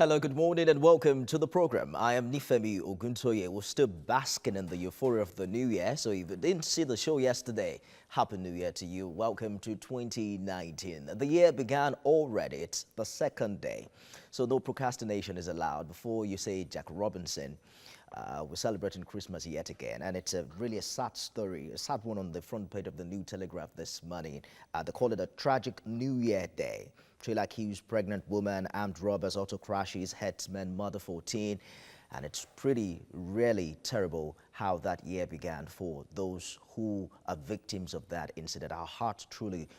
Hello, good morning and welcome to the program. I am Nifemi Oguntoye. We're still basking in the euphoria of the new year. So if you didn't see the show yesterday, Happy New Year to you. Welcome to 2019. The year began already. It's the second day. So no procrastination is allowed. Before you say Jack Robinson, we're celebrating Christmas yet again, and it's really a sad story, a sad one on the front page of the New Telegraph this morning. They call it a tragic New Year Day. Trailer accused pregnant woman, armed robbers, auto crashes, headsman, mother 14. And it's really terrible how that year began for those who are victims of that incident. Our heart truly,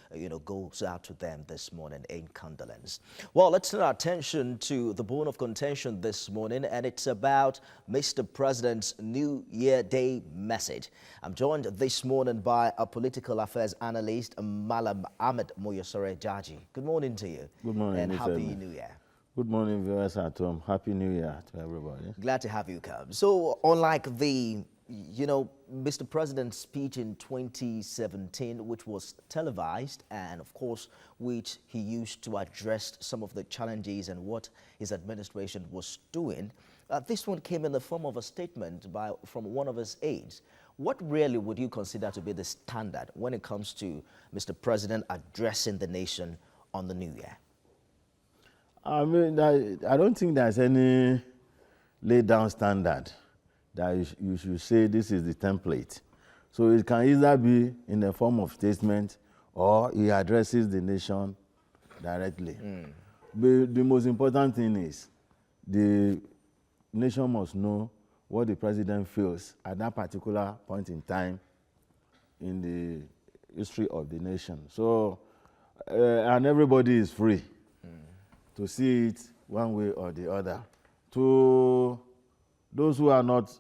goes out to them this morning in condolence. Well, let's turn our attention to the bone of contention this morning, and it's about Mr. President's New Year Day message. I'm joined this morning by a political affairs analyst, Malam Ahmed Moyosore Jaji. Good morning to you. Good morning. And Happy New Year. Good morning, viewers at home. Happy New Year to everybody. Glad to have you come. So, unlike the, Mr. President's speech in 2017, which was televised and, of course, which he used to address some of the challenges and what his administration was doing, this one came in the form of a statement from one of his aides. What really would you consider to be the standard when it comes to Mr. President addressing the nation on the New Year? I mean, I don't think there's any laid down standard that you should say this is the template. So it can either be in the form of statement or he addresses the nation directly. But the most important thing is the nation must know what the president feels at that particular point in time in the history of the nation. So, and everybody is free to see it one way or the other. To those who are not,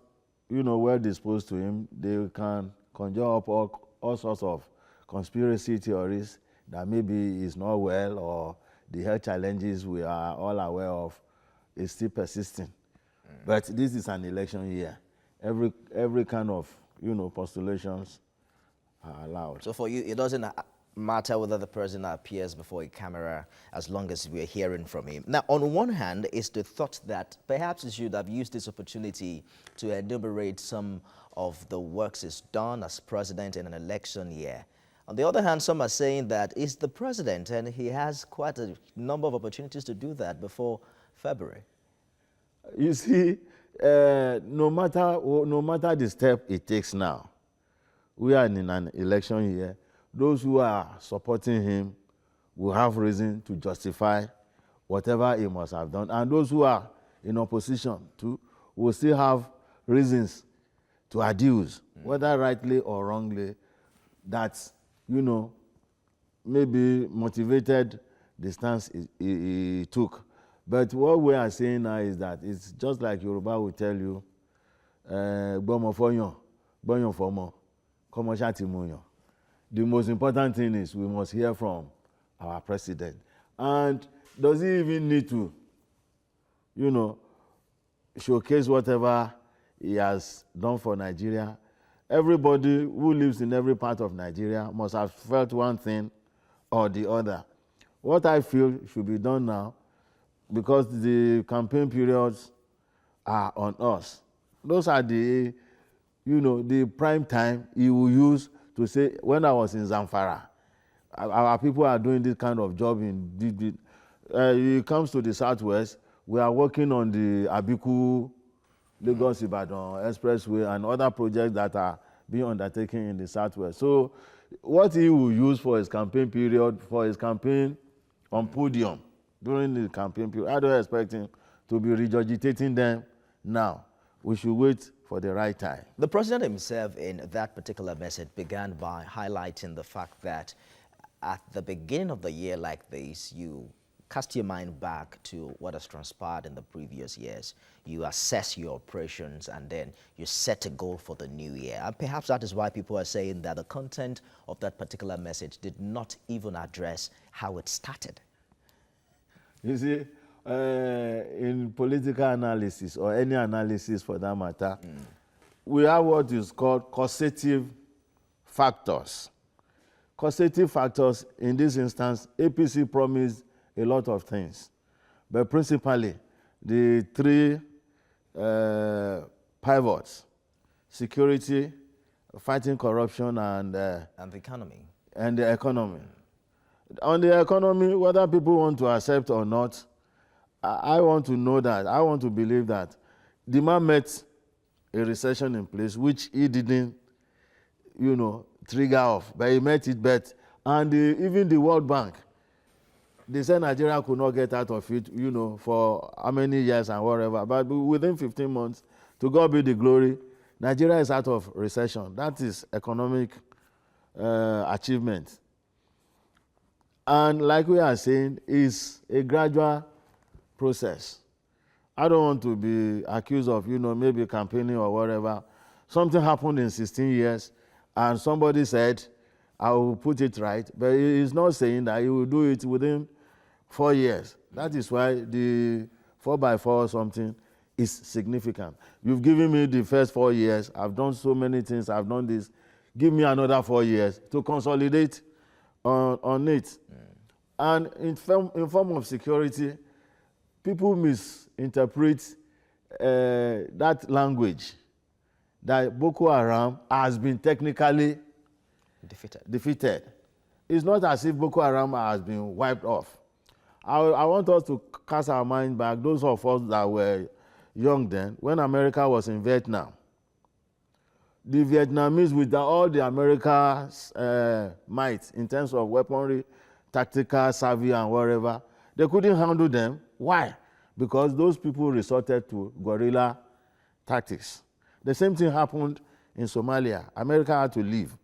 well disposed to him, they can conjure up all sorts of conspiracy theories that maybe he's not well or the health challenges we are all aware of is still persisting. But this is an election year. Every kind of, postulations are allowed. So for you, it doesn't matter whether the president appears before a camera as long as we're hearing from him. Now, on one hand, is the thought that perhaps he should have used this opportunity to enumerate some of the works he's done as president in an election year. On the other hand, some are saying that he's the president and he has quite a number of opportunities to do that before February. You see, no matter the step it takes now, we are in an election year. Those who are supporting him will have reason to justify whatever he must have done. And those who are in opposition to will still have reasons to adduce, whether rightly or wrongly, that, maybe motivated the stance he took. But what we are saying now is that it's just like Yoruba will tell you, "Gbomo foyan, boyan fomo, komo shati muyan." The most important thing is we must hear from our president. And does he even need to, showcase whatever he has done for Nigeria? Everybody who lives in every part of Nigeria must have felt one thing or the other. What I feel should be done now, because the campaign periods are on us. Those are the prime time he will use to say, when I was in Zamfara, our people are doing this kind of job it comes to the southwest, we are working on the Abiku, Lagos-Ibadan Expressway and other projects that are being undertaken in the southwest. So what he will use for his campaign period, for his campaign on podium during the campaign period, I don't expect him to be regurgitating them now. We should wait for the right time. The president himself in that particular message began by highlighting the fact that at the beginning of the year like this, you cast your mind back to what has transpired in the previous years. You assess your operations and then you set a goal for the new year. And perhaps that is why people are saying that the content of that particular message did not even address how it started. You see, in political analysis or any analysis for that matter, we have what is called causative factors. Causative factors, in this instance, APC promised a lot of things. But principally, the three pivots: security, fighting corruption, and the economy. And the economy. On the economy, whether people want to accept or not, I want to know that, I want to believe that the man met a recession in place, which he didn't, trigger off, but he met it bet. And even the World Bank, they said Nigeria could not get out of it, for how many years and whatever. But within 15 months, to God be the glory, Nigeria is out of recession. That is economic achievement. And like we are saying, it's a gradual process. I don't want to be accused of, maybe campaigning or whatever. Something happened in 16 years, and somebody said, I will put it right, but he's not saying that he will do it within 4 years. That is why the 4x4 or something is significant. You've given me the first 4 years. I've done so many things. I've done this. Give me another 4 years to consolidate on it. And in form of security, people misinterpret that language, that Boko Haram has been technically defeated. It's not as if Boko Haram has been wiped off. I want us to cast our mind back, those of us that were young then, when America was in Vietnam. The Vietnamese, with all the America's might in terms of weaponry, tactical savvy and whatever, they couldn't handle them. Why? Because those people resorted to guerrilla tactics. The same thing happened in Somalia. America had to leave.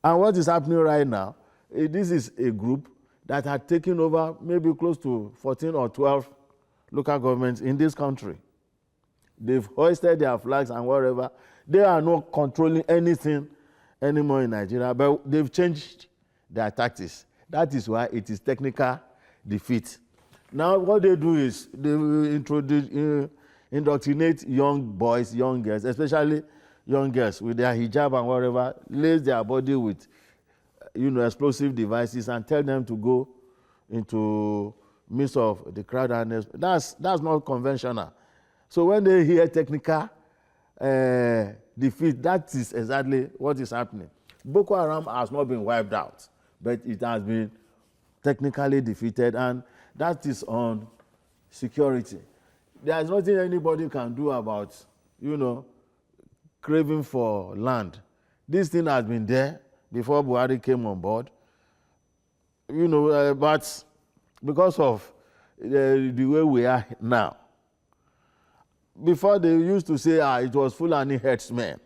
And what is happening right now, this is a group that had taken over maybe close to 14 or 12 local governments in this country. They've hoisted their flags and whatever. They are not controlling anything anymore in Nigeria, but they've changed their tactics. That is why it is technical defeat. Now what they do is they will indoctrinate young boys, young girls, especially young girls with their hijab and whatever, lace their body with explosive devices and tell them to go into midst of the crowd. And that's not conventional. So when they hear technical defeat, that is exactly what is happening. Boko Haram has not been wiped out, but it has been technically defeated, and that is on security. There is nothing anybody can do about, craving for land. This thing has been there before Buhari came on board, but because of the way we are now. Before they used to say, it was Fulani herdsmen,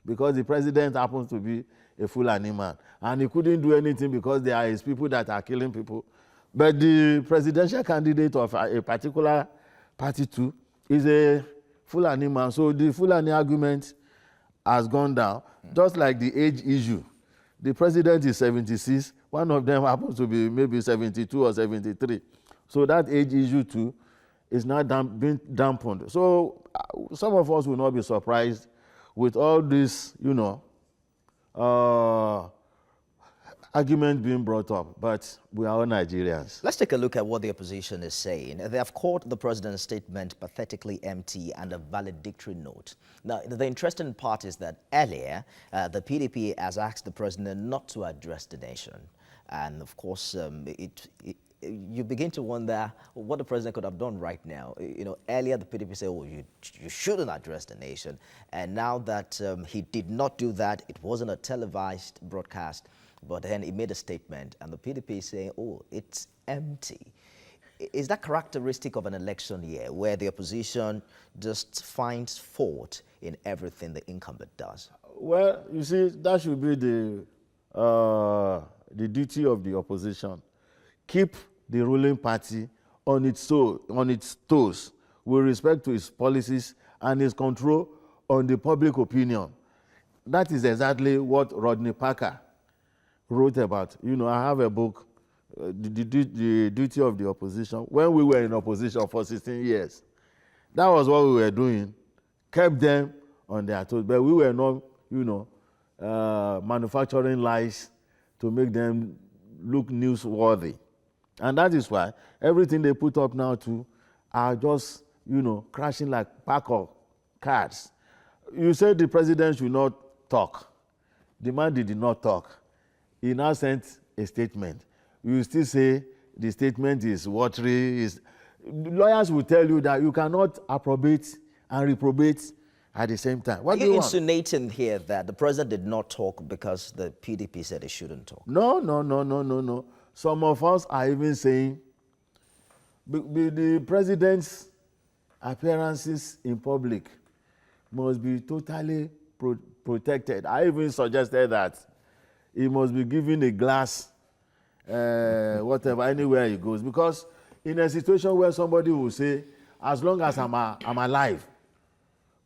because the president happens to be a Fulani man, and he couldn't do anything because there are his people that are killing people. But the presidential candidate of a particular party too is a Fulani man, so the Fulani argument has gone down, just like the age issue. The president is 76, one of them happens to be maybe 72 or 73. So that age issue too is now being dampened. So some of us will not be surprised with all this, argument being brought up, but we are all Nigerians. Let's take a look at what the opposition is saying. They have called the president's statement pathetically empty and a valedictory note. Now, the interesting part is that earlier, the PDP has asked the president not to address the nation. And of course, you begin to wonder what the president could have done right now. Earlier the PDP said, oh, you shouldn't address the nation. And now that he did not do that, it wasn't a televised broadcast, but then he made a statement, and the PDP is saying, oh, it's empty. Is that characteristic of an election year where the opposition just finds fault in everything the incumbent does? Well, you see, that should be the duty of the opposition. Keep the ruling party on its toes with respect to its policies and its control on the public opinion. That is exactly what Rodney Parker wrote about. I have a book, the Duty of the Opposition, when we were in opposition for 16 years. That was what we were doing, kept them on their toes, but we were not, manufacturing lies to make them look newsworthy. And that is why everything they put up now too are just crashing like pack of cards. You said the president should not talk. The man did not talk. He now sent a statement. You still say the statement is watery. Lawyers will tell you that you cannot approbate and reprobate at the same time. What Are do you you want? insinuating here that the president did not talk because the PDP said he shouldn't talk? No. Some of us are even saying the president's appearances in public must be totally protected. I even suggested that he must be given a glass, whatever, anywhere he goes. Because in a situation where somebody will say, as long as I'm alive,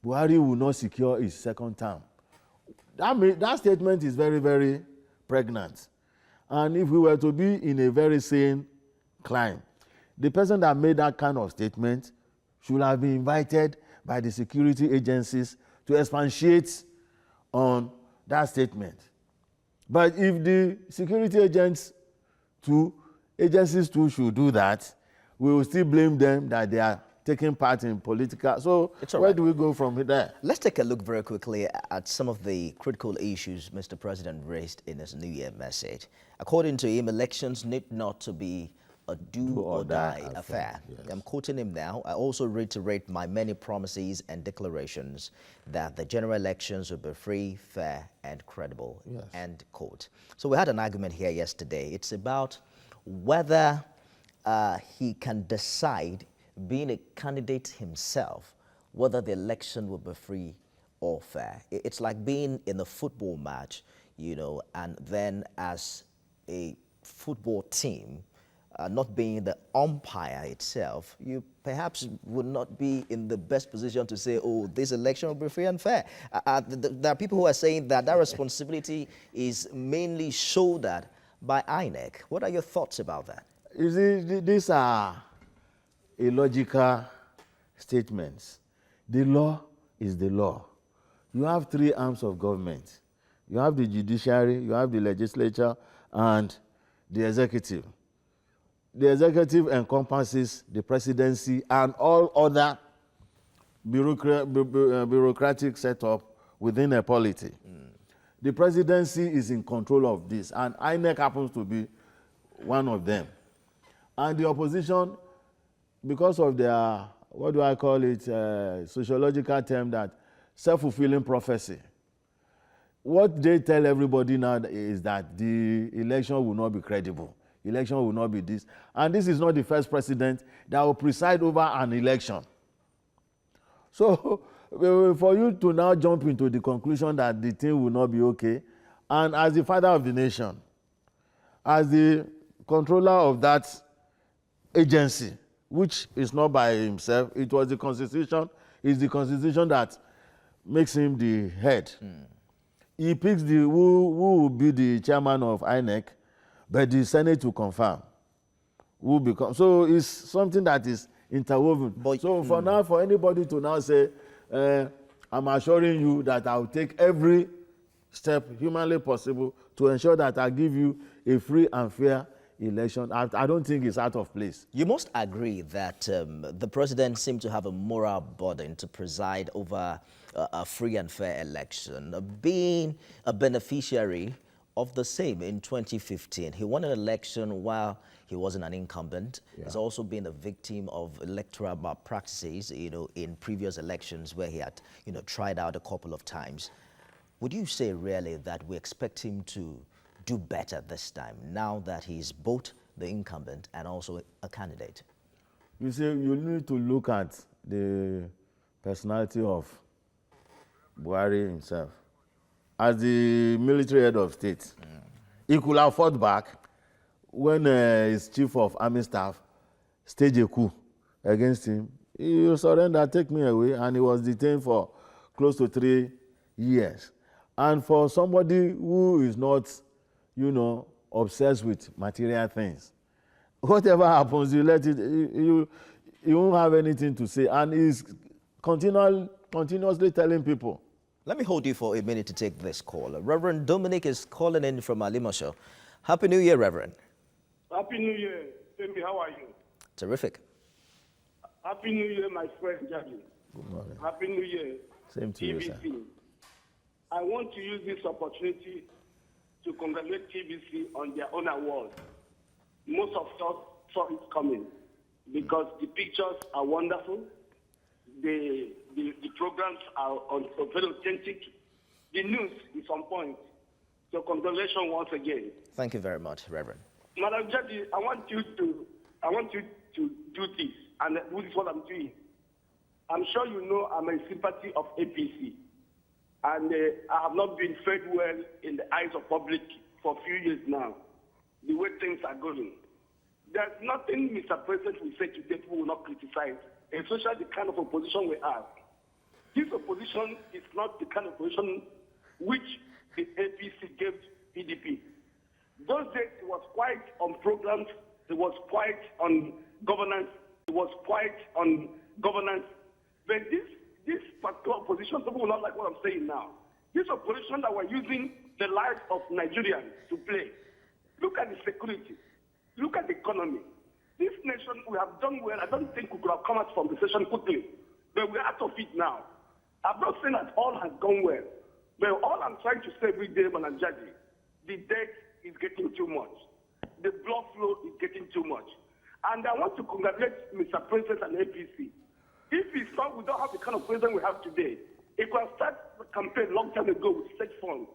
Buhari will not secure his second term. That statement is very, very pregnant. And if we were to be in a very sane climb, the person that made that kind of statement should have been invited by the security agencies to expatiate on that statement. But if the security agencies too should do that, we will still blame them that they are taking part in political. So where do we go from there? Let's take a look very quickly at some of the critical issues Mr. President raised in his New Year message. According to him, elections need not to be a do-or-die affair. Yes. I'm quoting him now. I also reiterate my many promises and declarations that the general elections will be free, fair, and credible. Yes. End quote. So we had an argument here yesterday. It's about whether he can decide, being a candidate himself, whether the election will be free or fair. It's like being in a football match, and then as a football team, not being the umpire itself, you perhaps would not be in the best position to say, oh, this election will be free and fair. There are people who are saying that responsibility is mainly shouldered by INEC. What are your thoughts about that? You see, these are illogical statements. The law is the law. You have three arms of government. You have the judiciary, you have the legislature, and the executive. The executive encompasses the presidency and all other bureaucratic setup within a polity. The presidency is in control of this, and INEC happens to be one of them. And the opposition, because of their, what do I call it, sociological term, that self-fulfilling prophecy. What they tell everybody now is that the election will not be credible. Election will not be this. And this is not the first president that will preside over an election. So for you to now jump into the conclusion that the thing will not be okay, and as the father of the nation, as the controller of that agency, which is not by himself, it was the constitution, it's the constitution that makes him the head. He picks who will be the chairman of INEC, but the Senate will confirm who becomes. So it's something that is interwoven. But, so for now, for anybody to now say, I'm assuring you that I'll take every step humanly possible to ensure that I give you a free and fair election, I don't think it's out of place. You must agree that the president seemed to have a moral burden to preside over a free and fair election, being a beneficiary of the same in 2015. He won an election while he wasn't an incumbent. Yeah. He's also been a victim of electoral malpractices, in previous elections where he had, tried out a couple of times. Would you say really that we expect him to do better this time, now that he's both the incumbent and also a candidate? You see, you need to look at the personality of Buhari himself. As the military head of state, he could have fought back when his chief of army staff staged a coup against him. He surrendered, take me away, and he was detained for close to 3 years. And for somebody who is not, obsessed with material things, whatever happens, you let it, you won't have anything to say. And he's continuously telling people. Let me hold you for a minute to take this call. Reverend Dominic is calling in from Alimosho. Happy New Year, Reverend. Happy New Year. Tell me, how are you? Terrific. Happy New Year, my friend Jackie. Good morning. Happy New Year. Same to you, sir. TVC. I want to use this opportunity to congratulate TVC on their own award. Most of us saw it coming because the pictures are wonderful. The programs are very authentic. The news is on point. So congratulations once again. Thank you very much, Reverend. Madam Judge, I want you to do this, and this is what I'm doing. I'm sure you know I'm a sympathy of APC, and I have not been fed well in the eyes of public for a few years now, the way things are going. There's nothing Mr. President will say today people will not criticize, especially the kind of opposition we have. This opposition is not the kind of opposition which the APC gave PDP. Those days it was quiet on programs, it was quiet on governance, But this particular opposition, people will not like what I'm saying now. This opposition that we're using the lives of Nigerians to play. Look at the security. Look at the economy. This nation, we have done well. I don't think we could have come out from the session quickly. But we're out of it now. I'm not saying that all has gone well. But all I'm trying to say every day, Madam Judge, the debt is getting too much. The blood flow is getting too much. And I want to congratulate Mr. President and APC. If we thought we don't have the kind of president we have today, it could have started the campaign a long time ago with state funds.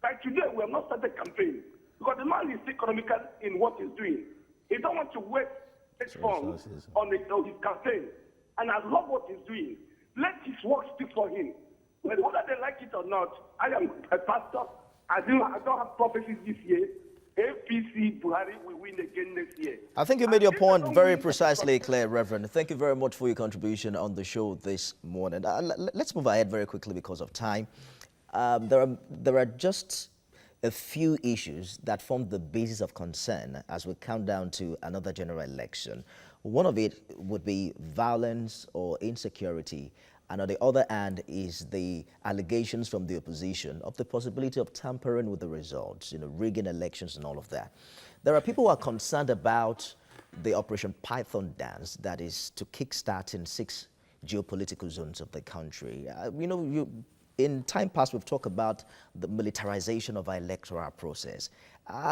Like today, we have not started the campaign because the man is economical in what he's doing. He don't want to waste state funds on his campaign. And I love what he's doing. Let his work speak for him. Whether they like it or not, I am a pastor. I don't have prophecies this year. APC Buhari will win again next year. I think you made your point very precisely clear, Reverend. Thank you very much for your contribution on the show this morning. Let's move ahead very quickly because of time. There are just a few issues that form the basis of concern as we count down to another general election. One of it would be violence or insecurity. And on the other hand is the allegations from the opposition of the possibility of tampering with the results, rigging elections and all of that. There are people who are concerned about the Operation Python dance that is to kickstart in 6 geopolitical zones of the country. In time past, we've talked about the militarization of our electoral process.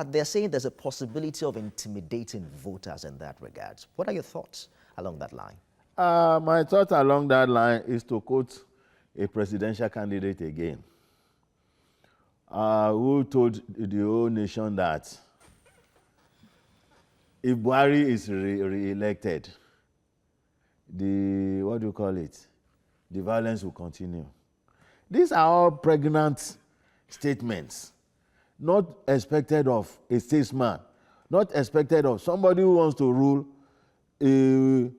They're saying there's a possibility of intimidating voters in that regard. What are your thoughts along that line? My thought along that line is to quote a presidential candidate again, who told the whole nation that if Buhari is re-elected, the violence will continue. These are all pregnant statements, not expected of a statesman, not expected of somebody who wants to rule a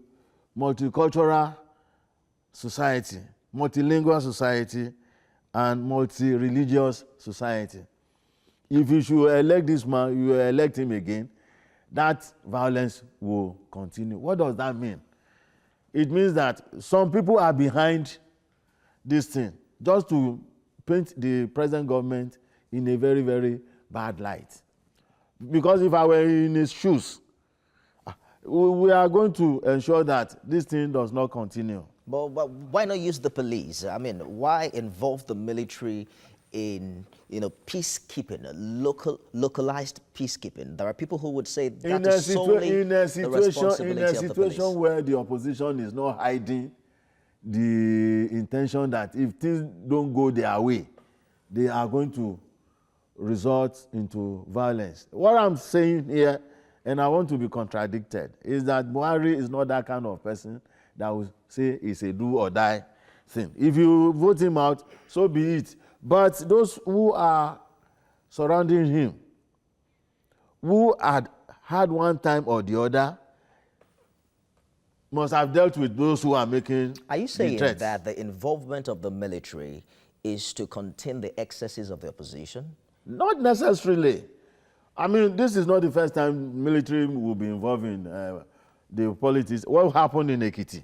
multicultural society, multilingual society, and multi-religious society. If you should elect this man, you elect him again, that violence will continue. What does that mean? It means that some people are behind this thing just to paint the present government in a very, very bad light. Because if I were in his shoes, we are going to ensure that this thing does not continue. But why not use the police? I mean, why involve the military in peacekeeping, localized peacekeeping? There are people who would say that is solely the responsibility of the police. In a situation where the opposition is not hiding the intention that if things don't go their way, they are going to resort into violence. What I'm saying here, and I want to be contradicted, is that Buhari is not that kind of person that will say it's a do or die thing. If you vote him out, so be it. But those who are surrounding him, who had one time or the other, must have dealt with those who are making the threats. Are you saying that the involvement of the military is to contain the excesses of the opposition? Not necessarily. I mean, this is not the first time military will be involved in the politics. What happened in Ekiti?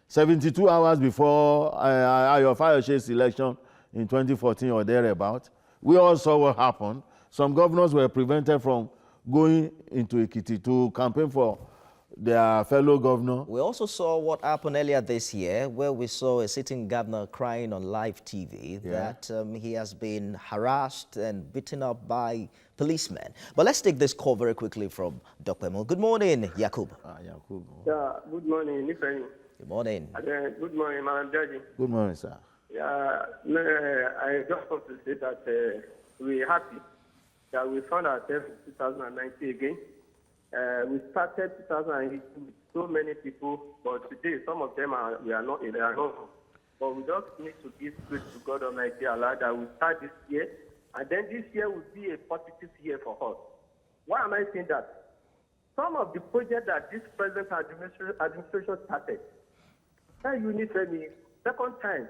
72 hours before Ayo Fayoshe's election in 2014 or thereabout, we all saw what happened. Some governors were prevented from going into Ekiti to campaign for their fellow governor. We also saw what happened earlier this year, where we saw a sitting governor crying on live TV that he has been harassed and beaten up by policemen. But let's take this call very quickly from Dr. Emil. Good morning, Yakub. Yakub. Yeah, good morning, Nifemi. Good morning. Good morning, Madam Judge. Good morning, sir. Yeah, I just want to say that we're happy that we found ourselves in 2019 again. We started 2018 with so many people, but today some of them they are not. But we just need to give praise to God Almighty Allah that we start this year, and then this year will be a positive year for us. Why am I saying that? Some of the projects that this present administration started, second time,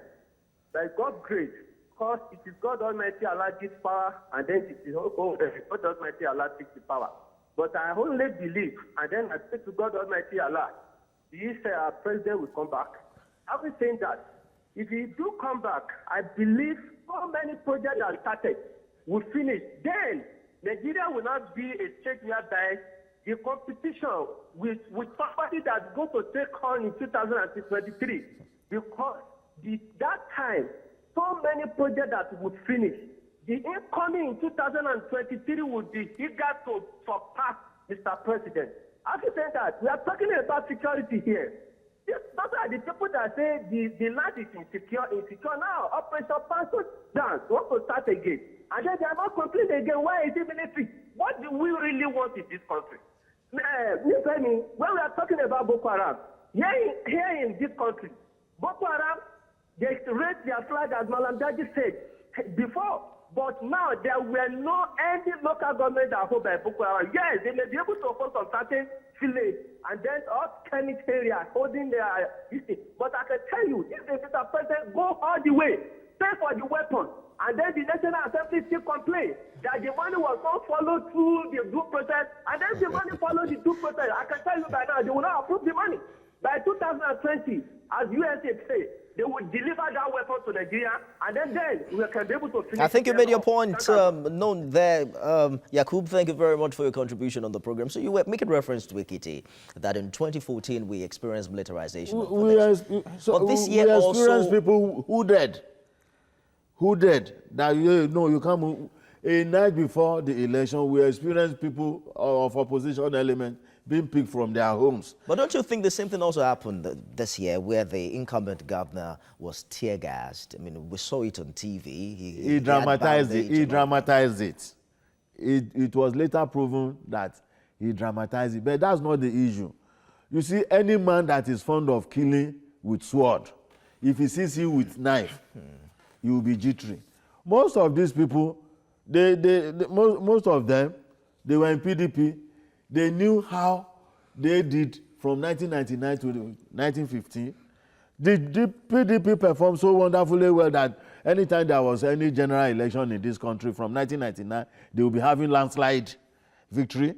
by God's grace, because it is God Almighty Allah gives power, and then it is God Almighty Allah takes the power. But I only believe, and then I say to God Almighty Allah, this president will come back. Having saying that, if he do come back, I believe so many projects that started will finish. Then Nigeria will not be a state whereby the competition with somebody that's going to take on in 2023, because that time, so many projects that would finish. The incoming in 2023 would be eager to surpass Mr. President. After saying that, we are talking about security here. Those are the people that say the land is insecure now. Operation Passport dance, want to start again. And then they are not complaining again. Why is it military? What do we really want in this country? When we are talking about Boko Haram, here in this country, Boko Haram, they raised their flag as Malam Daji said before. But now there were no any local government that hold by Boko Haram. Yes, they may be able to hold some certain village and then all Kemet area holding their history. But I can tell you, if the Mr. President go all the way, pay for the weapon, and then the National Assembly still complain that the money was not followed through the due process, and then the money followed the due process. I can tell you by now, they will not approve the money. By 2020, as USA say, they will deliver that weapon to Nigeria, and then we can be able to finish. I think you made your point known there. Yakub, thank you very much for your contribution on the program. So you were making reference to Ekiti, that in 2014 we experienced militarization. But this year we experienced people who dead. That you come a night before the election, we experienced people of opposition element being picked from their homes. But don't you think the same thing also happened this year, where the incumbent governor was tear gassed? I mean, we saw it on TV. He dramatized it. He dramatized it. It was later proven that he dramatized it. But that's not the issue. You see, any man that is fond of killing with sword, if he sees you with knife, he will be jittery. Most of these people, most of them, they were in PDP. They knew how they did from 1999 to 1915. The PDP performed so wonderfully well that anytime there was any general election in this country from 1999, they will be having landslide victory.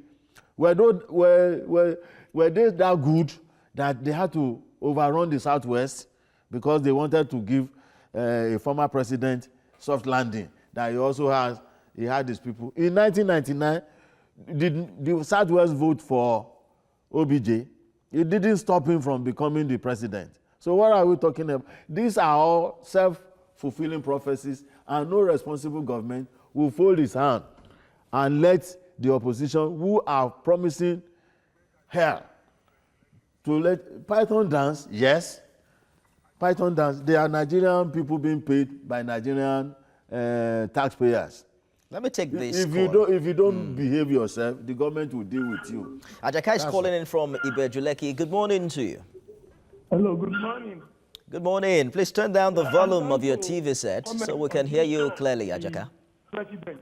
Were they that good that they had to overrun the Southwest because they wanted to give a former president soft landing that he had these people. In 1999, the Southwest vote for OBJ. It didn't stop him from becoming the president. So what are we talking about? These are all self-fulfilling prophecies, and no responsible government will fold his hand and let the opposition, who are promising hell, to let Python dance. Yes, Python dance. They are Nigerian people being paid by Nigerian taxpayers. Let me take this. If you don't behave yourself, the government will deal with you. Ajaka is calling in from Ibejuleki. Good morning to you. Hello, good morning. Good morning. Please turn down the volume of your TV set so we can hear you clearly, Ajaka. President.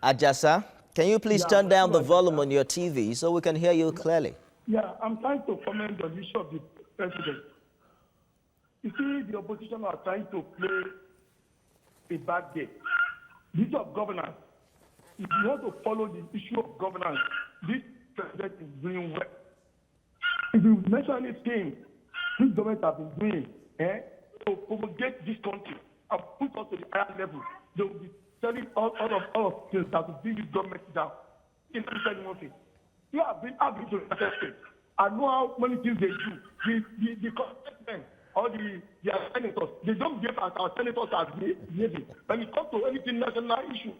Ajasa, can you please turn down the volume on your TV so we can hear you clearly? Yeah, I'm trying to comment on the issue of the president. You see, the opposition are trying to play a bad game. The issue of governance. If you want to follow the issue of governance, this president is doing well. If you mention anything this government has been doing to promulgate this country and put us to the higher level, they will be telling all of things that will bring this government down. In one thing, You have been to the state. I know how many things they do. The congressmen or the senators, they don't behave as our senators are behaving. When it comes to anything national issue,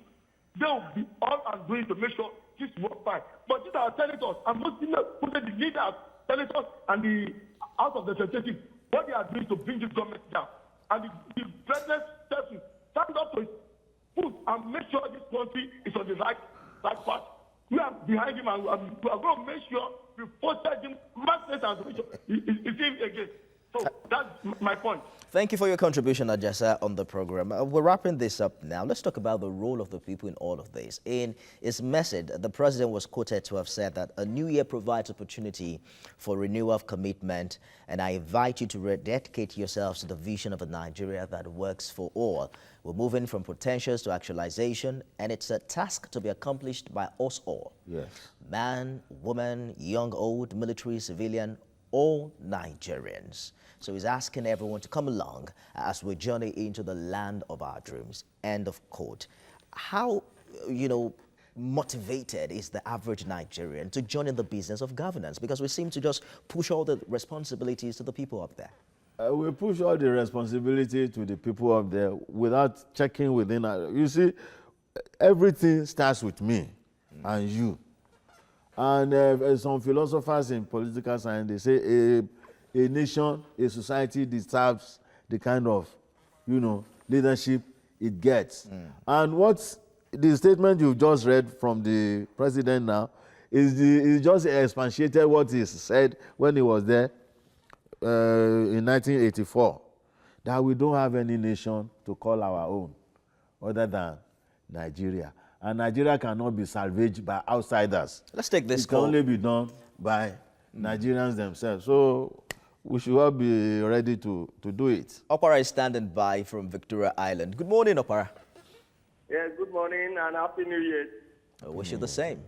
they will be all and doing to make sure this works fine. But these are senators, and most people put the leaders, senators, and the House of the Representatives, what they are doing to bring this government down. And the president person stand up to his foot and make sure this country is on the right path. We are behind him, and we are going to make sure we protect him, mass transformation. Is him again. So that's my point. Thank you for your contribution, Ajasa, on the program. We're wrapping this up now. Let's talk about the role of the people in all of this. In his message, the president was quoted to have said that a new year provides opportunity for renewal of commitment, and I invite you to rededicate yourselves to the vision of a Nigeria that works for all. We're moving from potentials to actualization, and it's a task to be accomplished by us all. Yes. Man, woman, young, old, military, civilian, all Nigerians. So he's asking everyone to come along as we journey into the land of our dreams. End of quote. How, motivated is the average Nigerian to join in the business of governance? Because we seem to just push all the responsibilities to the people up there. We push all the responsibility to the people up there without checking within. You see, everything starts with me and you. And some philosophers in political science, they say a nation, a society deserves the kind of, leadership it gets. And what's the statement you just read from the president now is just expatiated what he said when he was there in 1984, that we don't have any nation to call our own other than Nigeria. And Nigeria cannot be salvaged by outsiders. Let's take this call. It can only be done by Nigerians themselves. So we should all be ready to do it. Opara is standing by from Victoria Island. Good morning, Opara. Yes, good morning and Happy New Year. I wish you the same.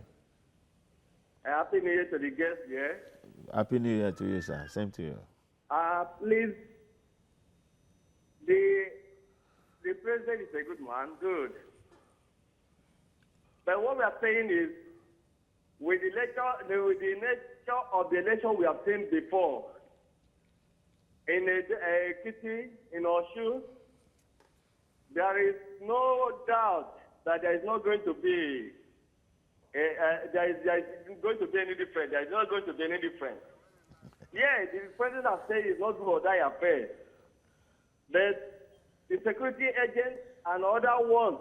Happy New Year to the guests here. Happy New Year to you, sir. Same to you. Please, the president is a good man, good. But what we are saying is, with the nature of the election we have seen before, in Ekiti, in Oshu, there is no doubt that there is not going to be there is going to be any difference. There is not going to be any difference. Yeah, the president has said it's not do or die affair. But the security agents and other ones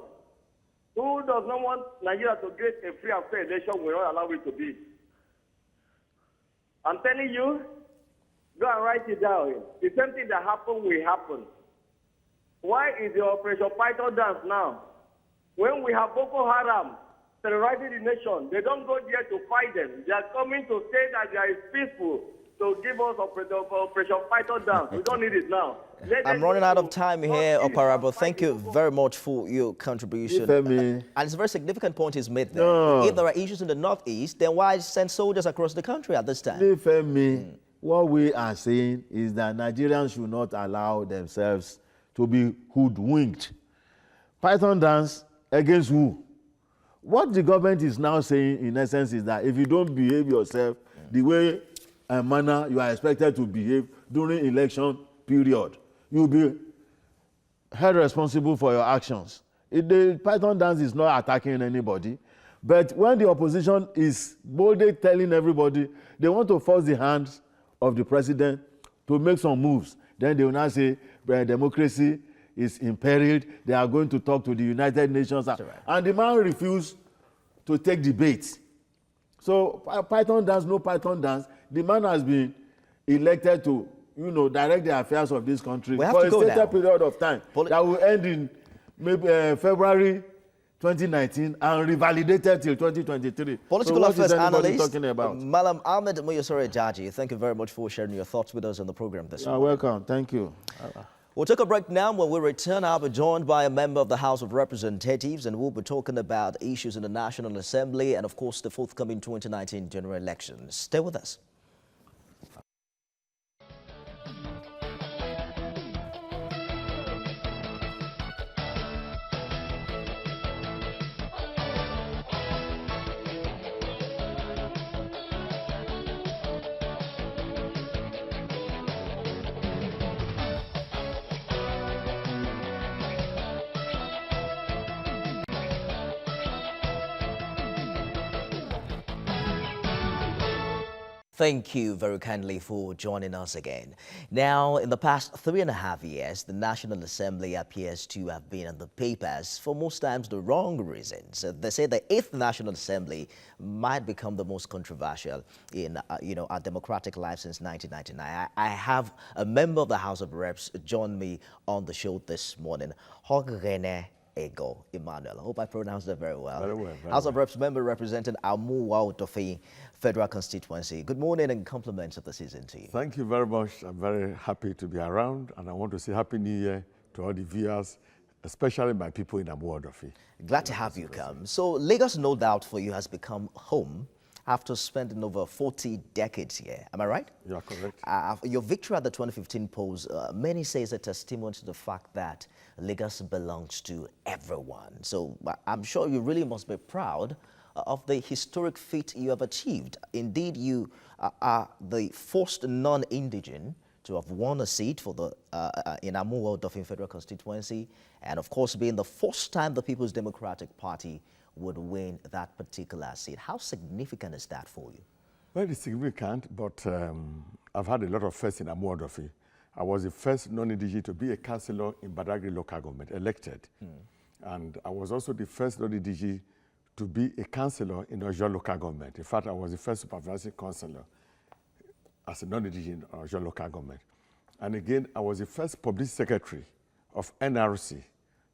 who does not want Nigeria to get a free and fair election will not allow it to be. I'm telling you, go and write it down. The same thing that happened will happen. Why is the Operation Python dance now? When we have Boko Haram terrorizing the nation, they don't go there to fight them. They are coming to say that there is peaceful. So give us Operation Python dance. We don't need it now. I'm running out of time here, Opara, but thank you very much for your contribution. And it's a very significant point he's made there. No. If there are issues in the Northeast, then why send soldiers across the country at this time? What we are saying is that Nigerians should not allow themselves to be hoodwinked. Python dance against who? What the government is now saying, in essence, is that if you don't behave yourself the way and manner you are expected to behave during election period, you'll be held responsible for your actions. The Python dance is not attacking anybody, but when the opposition is boldly telling everybody they want to force the hands of the president to make some moves, then they will now say democracy is imperiled. They are going to talk to the United Nations. Right. And the man refused to take debate. So Python dance, no Python dance. The man has been elected to, direct the affairs of this country for a stated period of time that will end in maybe February 2019 and revalidated till 2023. Political affairs analyst, talking about? Malam Ahmed Muyosore Jaji, thank you very much for sharing your thoughts with us on the program this morning. You're welcome. Thank you. We'll take a break now. When we return, I'll be joined by a member of the House of Representatives, and we'll be talking about issues in the National Assembly and, of course, the forthcoming 2019 general elections. Stay with us. Thank you very kindly for joining us again. Now, in the past 3.5 years, the National Assembly appears to have been in the papers for most times the wrong reasons. They say the 8th National Assembly might become the most controversial in our democratic life since 1999. I have a member of the House of Reps join me on the show this morning, Hogrene Ego Emmanuel. I hope I pronounced that very well. Very well. House of Reps member representing Amuwa Odofi Federal Constituency. Good morning and compliments of the season to you. Thank you very much. I'm very happy to be around, and I want to say Happy New Year to all the viewers, especially my people in Amuwa Odofi. Glad to have you come. So Lagos, no doubt for you, has become home after spending over 40 decades here. Am I right? You are correct. Your victory at the 2015 polls, many say is a testimony to the fact that Lagos belongs to everyone. So I'm sure you really must be proud of the historic feat you have achieved. Indeed, you are the first non-indigene to have won a seat for the in Amuwa Odofi Federal Constituency, and of course being the first time the People's Democratic Party would win that particular seat. How significant is that for you? Very significant, but I've had a lot of firsts in Amuwa Odofi. I was the first non-indigene to be a councillor in Badagry local government, elected. And I was also the first non-indigene to be a councillor in Ojo local government. In fact, I was the first supervisory councillor as a non-indigene in Ojo local government. And again, I was the first public secretary of NRC,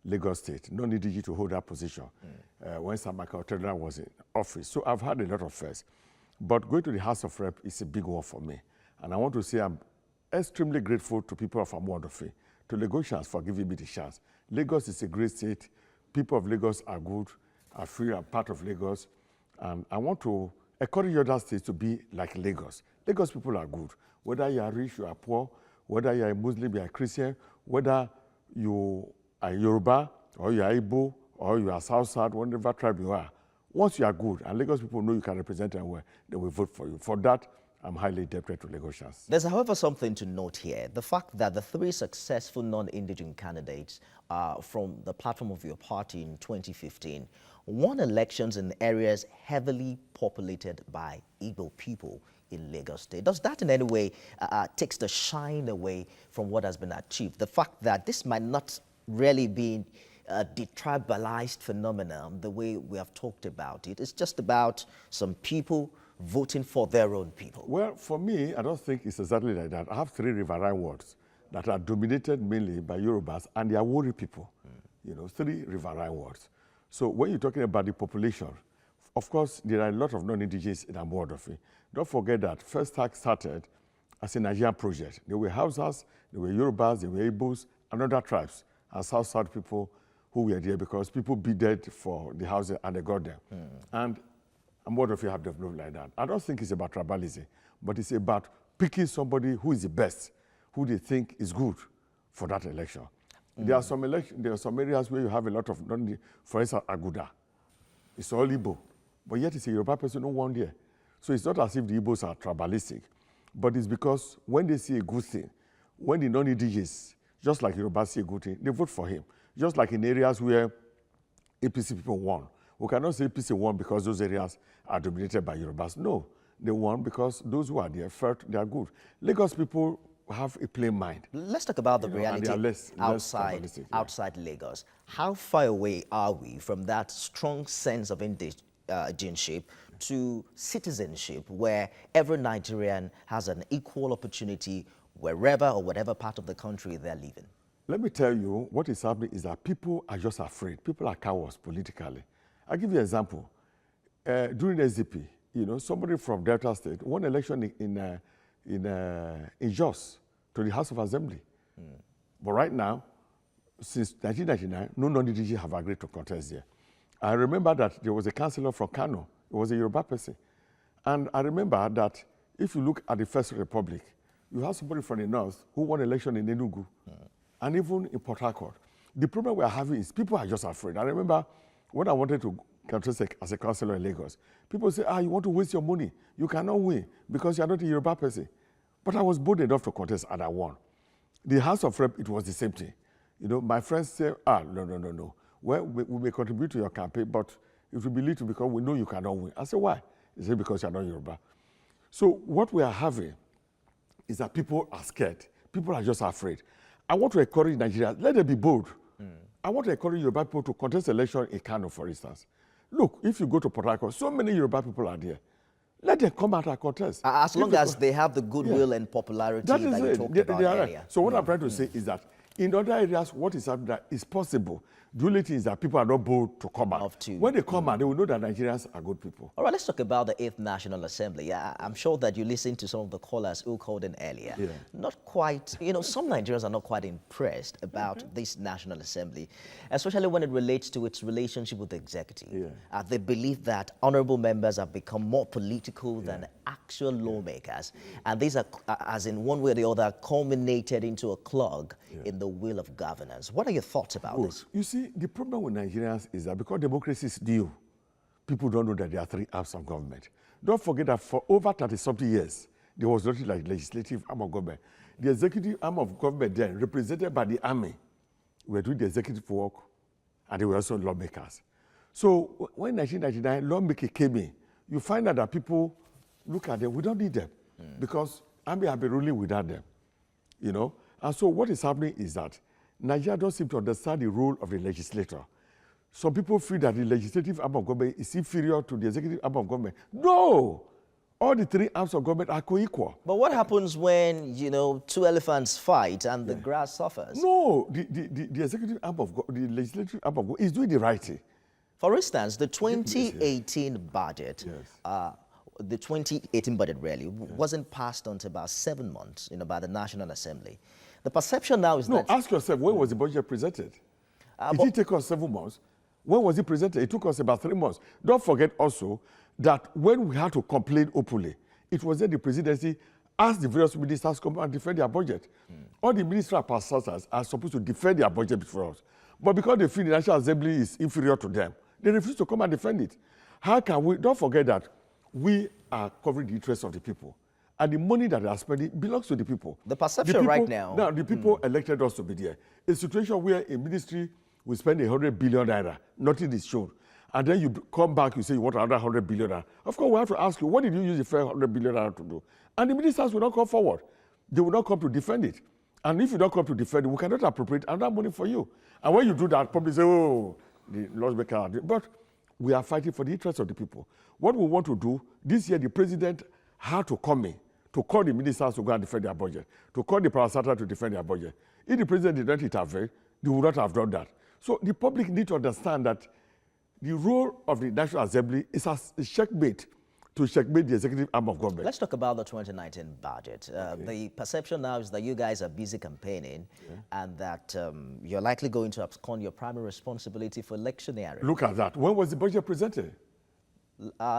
Lagos State, non-indigene to hold that position when Sir Michael Otedra was in office. So I've had a lot of firsts. But going to the House of Rep is a big one for me. And I want to say I'm extremely grateful to people of Amuwa Odofi, to Lagosians for giving me the chance. Lagos is a great state. People of Lagos are good. I feel I'm part of Lagos. And I want to encourage other states to be like Lagos. Lagos people are good. Whether you are rich, you are poor, whether you are a Muslim, you are a Christian, whether you are Yoruba, or you are Igbo, or you are South, whatever tribe you are. Once you are good, and Lagos people know you can represent them well, they will vote for you. For that, I'm highly indebted to Lagosians. There's, however, something to note here. The fact that the 3 successful non-indigene candidates from the platform of your party in 2015 won elections in areas heavily populated by Igbo people in Lagos State. Does that in any way takes the shine away from what has been achieved? The fact that this might not really be a detribalized phenomenon the way we have talked about it. It's just about some people voting for their own people. Well, for me, I don't think it's exactly like that. I have 3 riverine wards that are dominated mainly by Yorubas and they are Wari people. You know, 3 riverine wards. So when you're talking about the population, of course, there are a lot of non-indigenous in Amuwa Odofi. Don't forget that First Tax started as a Nigerian project. There were Hausas, there were Yorubas, there were Igbos, and other tribes, and South people who were there because people bidded for the houses and they got them. And Amuwa Odofi have developed like that. I don't think it's about tribalism, but it's about picking somebody who is the best, who they think is good for that election. There are some areas where you have a lot of, for instance, Aguda. It's all Igbo, but yet it's a Yoruba person who won there. So it's not as if the Igbos are tribalistic, but it's because when they see a good thing, when the non-indigenous, just like Yoruba see a good thing, they vote for him. Just like in areas where APC people won. We cannot say APC won because those areas are dominated by Yorubas. No, they won because those who are there felt they are good. Lagos people have a plain mind. Let's talk about the reality outside Lagos. How far away are we from that strong sense of indigenship to citizenship where every Nigerian has an equal opportunity wherever or whatever part of the country they're living? Let me tell you, what is happening is that people are just afraid. People are cowards politically. I'll give you an example. During SDP, you know, somebody from Delta State won election in Jos to the House of Assembly. But right now, since 1999, no non-indigene have agreed to contest there. I remember that there was a councillor from Kano. It was a Yoruba person. And I remember that if you look at the First Republic, you have somebody from the north who won election in Enugu. And even in Port Harcourt. The problem we are having is people are just afraid. I remember when I wanted to contest as a councillor in Lagos, people say, you want to waste your money. You cannot win because you are not a Yoruba person. But I was bold enough to contest and I won. The House of Rep, it was the same thing. You know, my friends say, no. Well, we may contribute to your campaign, but it will be little because we know you cannot win. I said, why? They say, because you are not Yoruba. So what we are having is that people are scared. People are just afraid. I want to encourage Nigerians, let them be bold. I want to encourage Yoruba people to contest election in Kano, for instance. Look, if you go to Port Harcourt, so many Yoruba people are there. Let them come out and contest. As long as they have the goodwill and popularity that you talked about earlier. So what I'm trying to say is that in other areas, what is happening that is possible. The only thing is that people are not bold to come out. When they come out, they will know that Nigerians are good people. All right, let's talk about the 8th National Assembly. I'm sure that you listened to some of the callers who called in earlier. Yeah. Not quite, some Nigerians are not quite impressed about this National Assembly, especially when it relates to its relationship with the executive. They believe that honorable members have become more political than actual lawmakers. And these are, as in one way or the other, culminated into a clog in the wheel of governance. What are your thoughts about this? You see, the problem with Nigerians is that because democracy is new, people don't know that there are 3 arms of government. Don't forget that for over 30-something years, there was nothing like legislative arm of government. The executive arm of government then, represented by the army, were doing the executive work, and they were also lawmakers. So when 1999 lawmaking came in, you find out that people look at them, we don't need them, because army have been ruling without them, And so what is happening is that Nigeria don't seem to understand the role of the legislator. Some people feel that the legislative arm of government is inferior to the executive arm of government. No! All the 3 arms of government are co-equal. But what happens when, 2 elephants fight and the grass suffers? No, the executive arm of the legislative arm of government is doing the right thing. For instance, the 2018 budget, the 2018 budget really wasn't passed until about 7 months, by the National Assembly. The perception now is that... No, ask yourself, when was the budget presented? It didn't take us 7 months. When was it presented? It took us about 3 months. Don't forget also that when we had to complain openly, it was then the presidency asked the various ministers to come and defend their budget. All the ministerial pastors are supposed to defend their budget before us. But because they feel the National Assembly is inferior to them, they refuse to come and defend it. How can we... Don't forget that we are covering the interests of the people. And the money that they are spending belongs to the people. The perception right now... Now, the people elected us to be there. A situation where a ministry will spend 100 billion naira, nothing is shown. And then you come back, you say you want another 100 billion naira. Of course, we have to ask you, what did you use the first 100 billion naira to do? And the ministers will not come forward. They will not come to defend it. And if you don't come to defend it, we cannot appropriate another money for you. And when you do that, probably say, oh, the lawmaker. But we are fighting for the interests of the people. What we want to do, this year the president had to come in to call the ministers to go and defend their budget, to call the parastatal to defend their budget. If the president did not intervene, they would not have done that. So the public need to understand that the role of the National Assembly is as a checkmate to checkmate the executive arm of government. Let's talk about the 2019 budget. The perception now is that you guys are busy campaigning and that you're likely going to abscond your primary responsibility for electioneering. Look at that. When was the budget presented?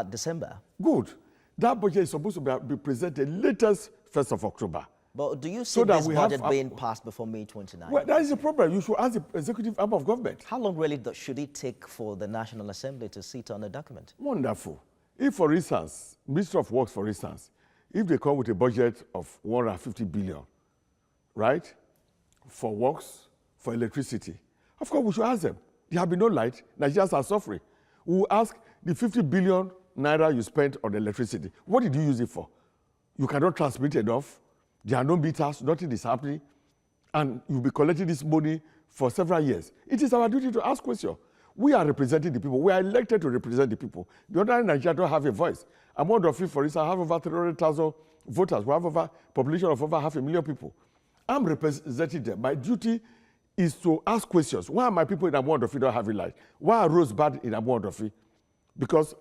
December. Good. That budget is supposed to be presented latest 1st of October. But do you see this budget being passed before May 29? Well, that is the problem. You should ask the executive arm of government. How long really should it take for the National Assembly to sit on the document? Wonderful. If, for instance, Ministry of Works, for instance, if they come with a budget of 150 billion, right, for works, for electricity, of course we should ask them. There have been no light. Nigerians are suffering. We will ask the 50 billion naira you spent on electricity. What did you use it for? You cannot transmit enough. There are no meters. Nothing is happening. And you'll be collecting this money for several years. It is our duty to ask questions. We are representing the people. We are elected to represent the people. The other Nigeria don't have a voice. Among the for instance, I have over 300,000 voters. We have over population of over 500,000 people. I'm representing them. My duty is to ask questions. Why are my people in Amuandofi don't have a light? Why are roads bad in Amuandofi? Because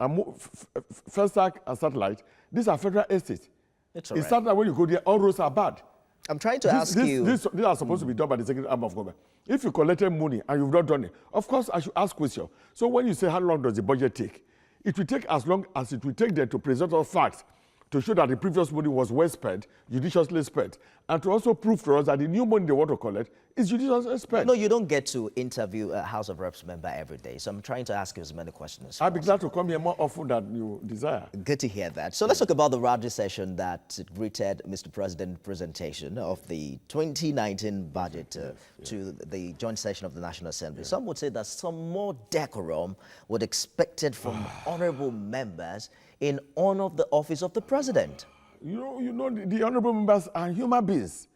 Festac and Satellite, these are federal estates. It's all right. In Satellite, when you go there, all roads are bad. I'm trying to ask you... These are supposed to be done by the executive arm of government. If you collected money and you've not done it, of course I should ask questions. So when you say how long does the budget take, it will take as long as it will take them to present us facts to show that the previous money was well spent, judiciously spent, and to also prove to us that the new money they want to collect is judiciously spent. No, you don't get to interview a House of Reps member every day, so I'm trying to ask you as many questions as I'll be possible. glad to come here more often than you desire. Good to hear that. So let's talk about the Rajah session that greeted Mr. President's presentation of the 2019 budget to the joint session of the National Assembly. Some would say that some more decorum was expected from honorable members in honor of the office of the president. You know the honorable members are human beings.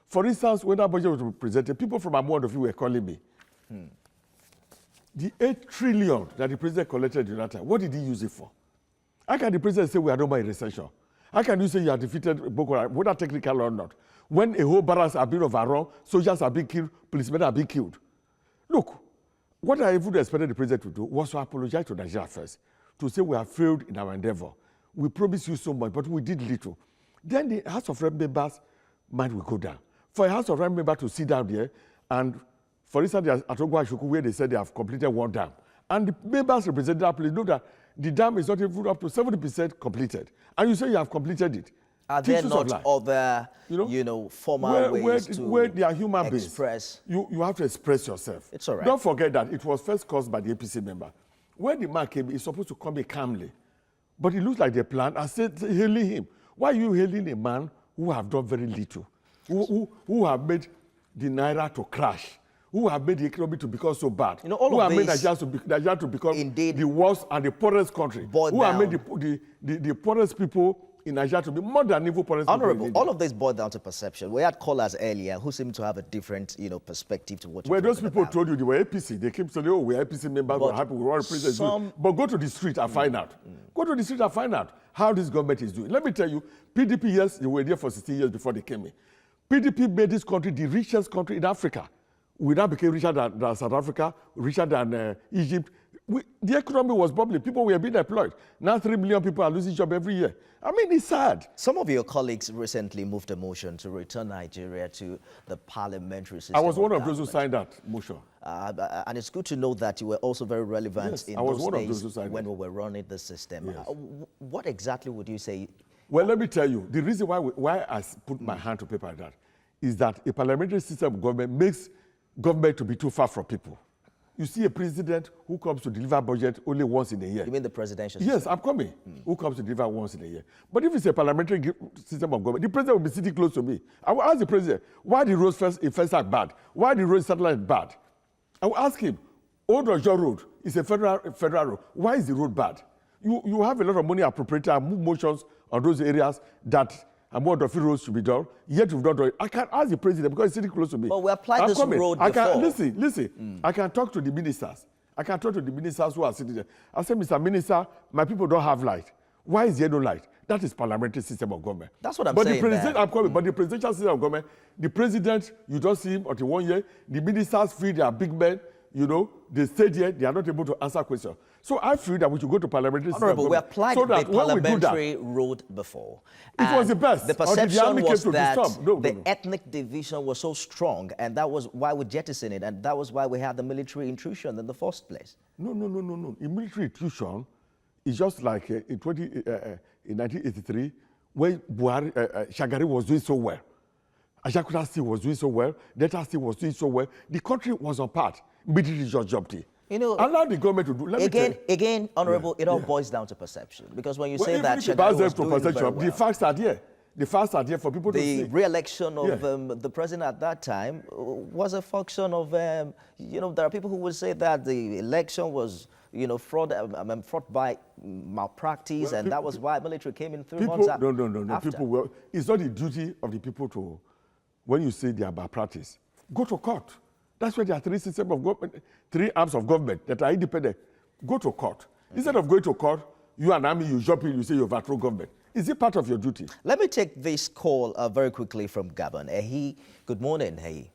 For instance, when that budget was presented, people from among of you were calling me. The 8 trillion that the president collected in that time, what did he use it for? How can the president say we are not by recession? How can you say you have defeated Boko Haram, whether technical or not? When a whole barracks are being overrun, soldiers are being killed, policemen are being killed. Look, what I even expected the president to do was to apologize to Nigeria first, to say we have failed in our endeavor. We promised you so much, but we did little. Then the House of Rep members' mind will go down. For a House of Rep member to sit down there, and for instance, at Ogwa Ashoku, where they said they have completed one dam, and the members representing that place know that the dam is not even up to 70% completed, and you say you have completed it. Are there not other, formal ways where they are human express? Beings, you have to express yourself. It's all right. Don't forget that it was first caused by the APC member. When the man came, he's supposed to come in calmly, but it looks like they planned. I said, hailing him. Why are you hailing a man who have done very little, who have made the naira to crash, who have made the economy to become so bad, all who of have made Nigeria to become the worst and the poorest country, who have made the poorest people in Nigeria to be more than evil poorest Honorable, people. all of this boiled down to perception. We had callers earlier who seemed to have a different, perspective to what you're Well, those people about. told you they were APC. They keep saying, oh, we're APC members, we're happy, we're all president. But go to the street and find out. Go to the street and find out how this government is doing. Let me tell you, PDP, yes, they were there for 16 years before they came in. PDP made this country the richest country in Africa. We now became richer than South Africa, richer than Egypt. The economy was bubbling. People were being employed. Now 3 million people are losing jobs every year. I mean, it's sad. Some of your colleagues recently moved a motion to return Nigeria to the parliamentary system. I was one of those who signed that motion. And it's good to know that you were also very relevant in those days when we were running the system. Yes. What exactly would you say? Well, let me tell you, the reason why I put my hand to paper like that is that a parliamentary system of government makes government to be too far from people. You see a president who comes to deliver budget only once in a year. You mean the presidential system? Yes, system? I'm coming. Who comes to deliver once in a year. But if it's a parliamentary system of government, the president will be sitting close to me. I will ask the president, why the roads in first act bad? Why the road satellite bad? I will ask him, Old Ojo Road is a federal road. Why is the road bad? You have a lot of money appropriated and move motions on those areas that more of the roads should be done, yet you've not done it. I can ask the president because he's sitting close to me. But we applied this road before. Listen. I can talk to the ministers. I can talk to the ministers who are sitting there. I say, Mr. Minister, my people don't have light. Why is there no light? That is parliamentary system of government. That's what I'm saying. But the presidential system of government, the president, you don't see him until 1 year. The ministers feel they are big men. They stay there. They are not able to answer questions. So I feel that we should go to parliamentary system. Honorable, we applied the parliamentary road before. It was the best. The perception was that the ethnic division was so strong, and that was why we jettisoned it, and that was why we had the military intrusion in the first place. No. A military intrusion is just like in 1983, when Buhari, Shagari was doing so well. Ajakuta still was doing so well. Delta still was doing so well. The country was on part. Military just jumped in. Allow the government to do. Again, Honorable, it all boils down to perception. Because when you say that Shagari was doing very well, the facts are there. The facts are there for people to see. The re-election of the president at that time was a function of, there are people who will say that the election was, fraud by malpractice, and that was why military came in 3 months after. No. It's not the duty of the people to, when you say they are malpractice, go to court. That's why there are 3 systems of government, 3 arms of government that are independent. Go to court. Instead of going to court, you and army, you jump in, you say you overthrow government. Is it part of your duty? Let me take this call very quickly from Gabon. Ehi, good morning, Ehi.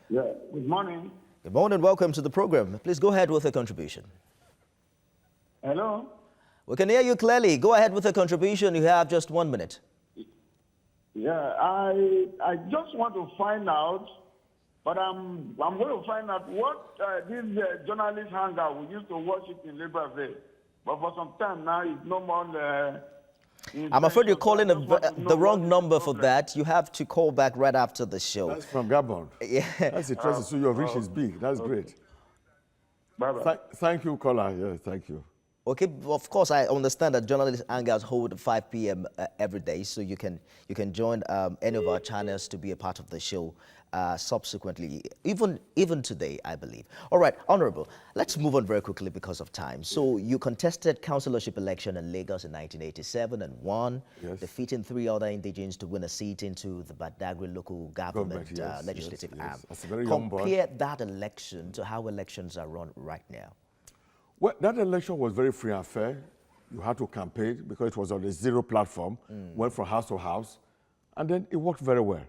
Yeah, good morning. Good morning, welcome to the program. Please go ahead with a contribution. Hello? We can hear you clearly. Go ahead with a contribution. You have just 1 minute. Yeah, I just want to find out, but I'm going to find out what this journalist hangout we used to watch it in Libreville, but for some time now it's no more. I'm afraid you're calling the wrong number for that. You have to call back right after the show. That's from Gabon. Yeah. That's interesting. So your reach is big. That's great. Bye-bye. Thank you, caller. Yes, thank you. Okay, of course, I understand that journalist hangouts hold at 5 p.m. Every day, so you can join any of our channels to be a part of the show subsequently, even today, I believe. All right, Honorable, let's move on very quickly because of time. So you contested councillorship election in Lagos in 1987 and won, defeating 3 other indigenes to win a seat into the Badagry local government legislative arm. As a very young boy. Compare that election to how elections are run right now. Well, that election was very free and fair. You had to campaign because it was on a zero platform, went from house to house, and then it worked very well.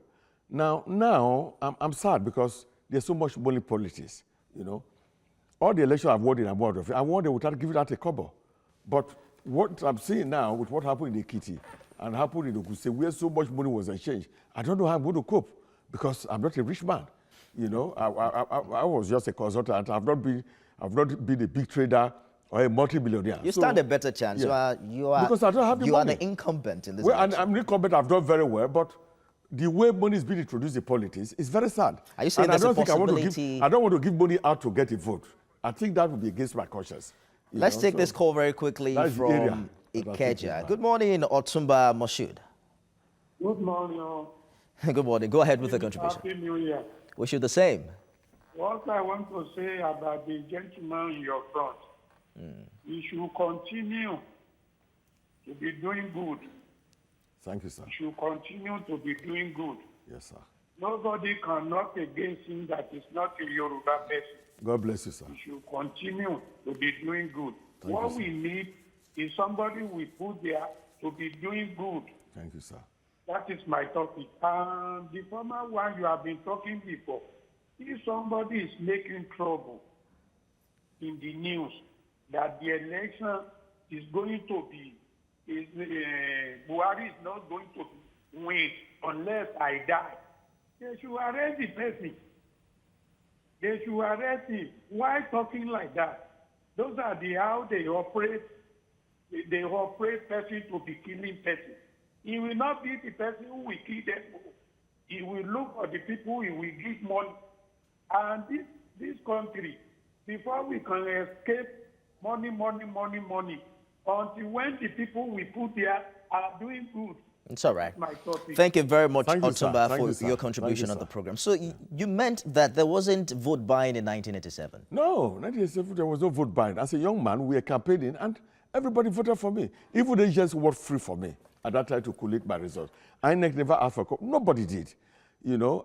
Now I'm sad because there's so much money politics, you know. All the elections I've won in Abuja, I won them without giving out a kobo. But what I'm seeing now with what happened in Ekiti and happened in Oguse, where so much money was exchanged, I don't know how I'm going to cope because I'm not a rich man. You know, I was just a consultant. I've not been a big trader or a multi-billionaire. You stand a better chance. Yeah. You are because I don't have the money. Are the incumbent in this election. election. I'm incumbent. I've done very well, but the way money is being introduced in politics is very sad. Are you saying there's a possibility? I don't want to give money out to get a vote. I think that would be against my conscience. Let's take this call very quickly from Ikeja. Good morning, Otumba Moshood. Good morning. Good morning. Go ahead with the contribution. Happy New Year. Wish you the same. What I want to say about the gentleman in your front, he should continue to be doing good. Thank you, sir. He should continue to be doing good. Yes, sir. Nobody can knock against him that is not a Yoruba person. God bless you, sir. He should continue to be doing good. What we need is somebody we put there to be doing good. Thank you, sir. That is my topic. And the former one you have been talking before, if somebody is making trouble in the news that the election is going to be, Buhari is not going to win unless I die, they should arrest the person. They should arrest him. Why talking like that? Those are how they operate. They operate person to be killing person. He will not be the person who will kill them. He will look for the people he will give money. And this country, before we can escape money, until when the people we put there are doing good. It's all right. My topic. Thank you very much, Otumba, for your contribution on the program. So you meant that there wasn't vote buying in 1987? No, 1987 there was no vote buying. As a young man, we were campaigning and everybody voted for me. Even they just worked free for me at that time to collect my results. INEC never asked for nobody did. You know,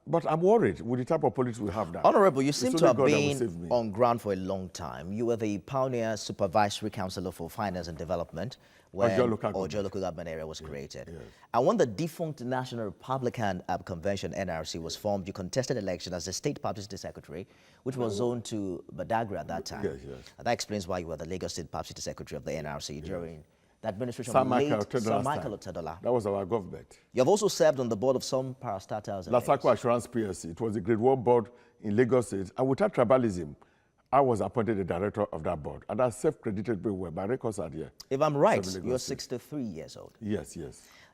but I'm worried with the type of politics we have now. Honorable, you seem to have been on ground for a long time. You were the pioneer supervisory councillor for finance and development when Ojo local government area was created. Yes. And when the defunct National Republican Convention, NRC, was formed, you contested election as the state publicity secretary, which was zoned to Badagry at that time. Yes. And that explains why you were the Lagos State publicity secretary of the NRC during the administration Sir of Michael Otedola. That was our government. You have also served on the board of some parastatals. Lasako Assurance PLC. It was a grade 1 board in Lagos State. And without tribalism, I was appointed the director of that board. And I self-credited very well. My records are here. If I'm right, you're 63 years old. Yes.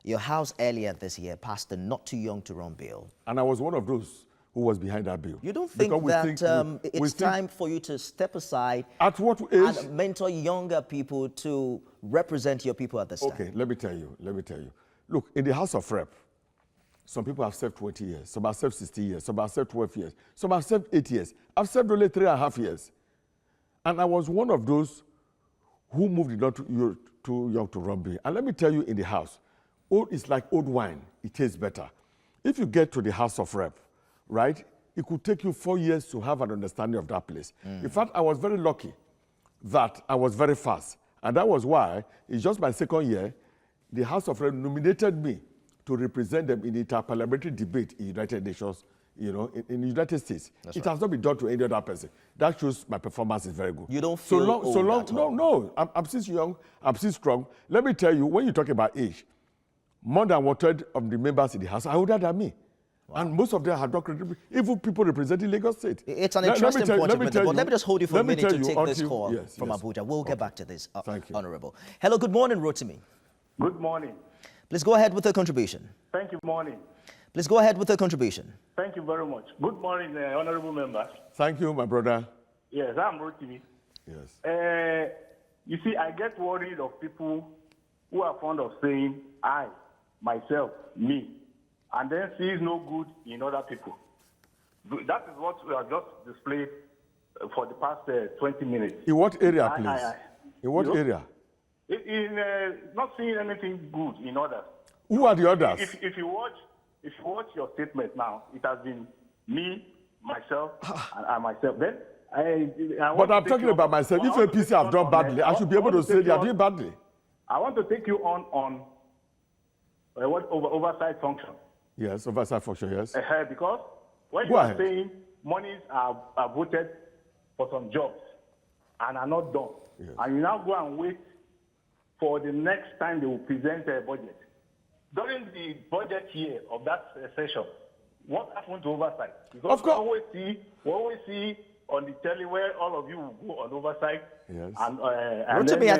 Your House earlier this year passed the not too young to run bill. And I was one of those who was behind that bill. You don't think that it's time for you to step aside at what age? And mentor younger people to represent your people at this time? Okay, let me tell you. Look, in the House of Rep, some people have served 20 years, some have served 60 years, some have served 12 years, some have served 8 years. I've served only 3.5 years. And I was one of those who moved not too young to run bill. And let me tell you, in the House, old is like old wine. It tastes better. If you get to the House of Rep, right, it could take you 4 years to have an understanding of that place. In fact, I was very lucky that I was very fast. And that was why, it's just my second year, the House of Rep nominated me to represent them in the interparliamentary debate in the United Nations, you know, in the United States. It has not been done to any other person. That shows my performance is very good. You don't feel old. No. I'm still young. I'm still strong. Let me tell you, when you talk about age, more than 1/3 of the members in the House are older than me. Wow. And most of them have not credibility, even people representing Lagos State. It's an interesting point of view, but let me just hold you for a minute to take this call from Abuja. We'll get back to this, Honorable. Hello, good morning, Rotimi. Good morning. Please go ahead with your contribution. Thank you, morning. Please go ahead with your contribution. Thank you very much. Good morning, honorable members. Thank you, my brother. Yes, I'm Rotimi. Yes. You see, I get worried of people who are fond of saying, I, myself, me, and then sees no good in other people. That is what we have just displayed for the past 20 minutes. In what area, please? In what area? Not seeing anything good in others. Who are the others? If you watch your statement now, it has been me, myself, and myself. Then but I'm talking about myself. If APC have done badly, I should be able to say they are doing badly. I want to take you on what oversight function. Yes, oversight function, yes. Because when you are saying monies are voted for some jobs and are not done, yes, and you now go and wait for the next time they will present a budget. During the budget year of that session, what happened to oversight? Because of course. we always see on the telly where all of you will go on oversight. Yes. Rotimi,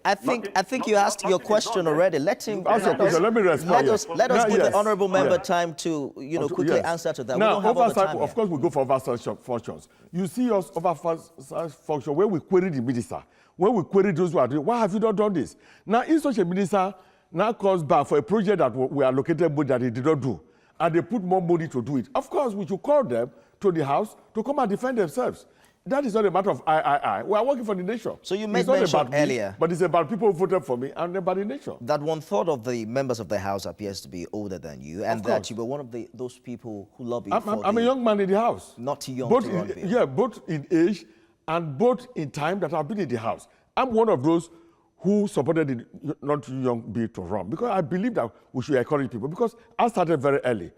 I think you asked your question already. Let him ask your question. Let me respond. Let us give the honourable member time to quickly answer to that. Now, we don't have all the time of course, we go for oversight functions. You see us oversight function where we query the minister, when we query those who are doing. Why have you not done this? Now, if such a minister now comes back for a project that we allocated money that he did not do, and they put more money to do it, of course, we should call them to the house to come and defend themselves. That is not a matter of I. We are working for the nation. So you made mention earlier, but it's about people who voted for me and about the nation. That 1/3 of the members of the house appears to be older than you, and that you were one of those people who lobbied I'm a young man in the house. Not too young both to run bill. Yeah, both in age and both in time that I've been in the house. I'm one of those who supported the not too young bill to run, because I believe that we should encourage people, because I started very early.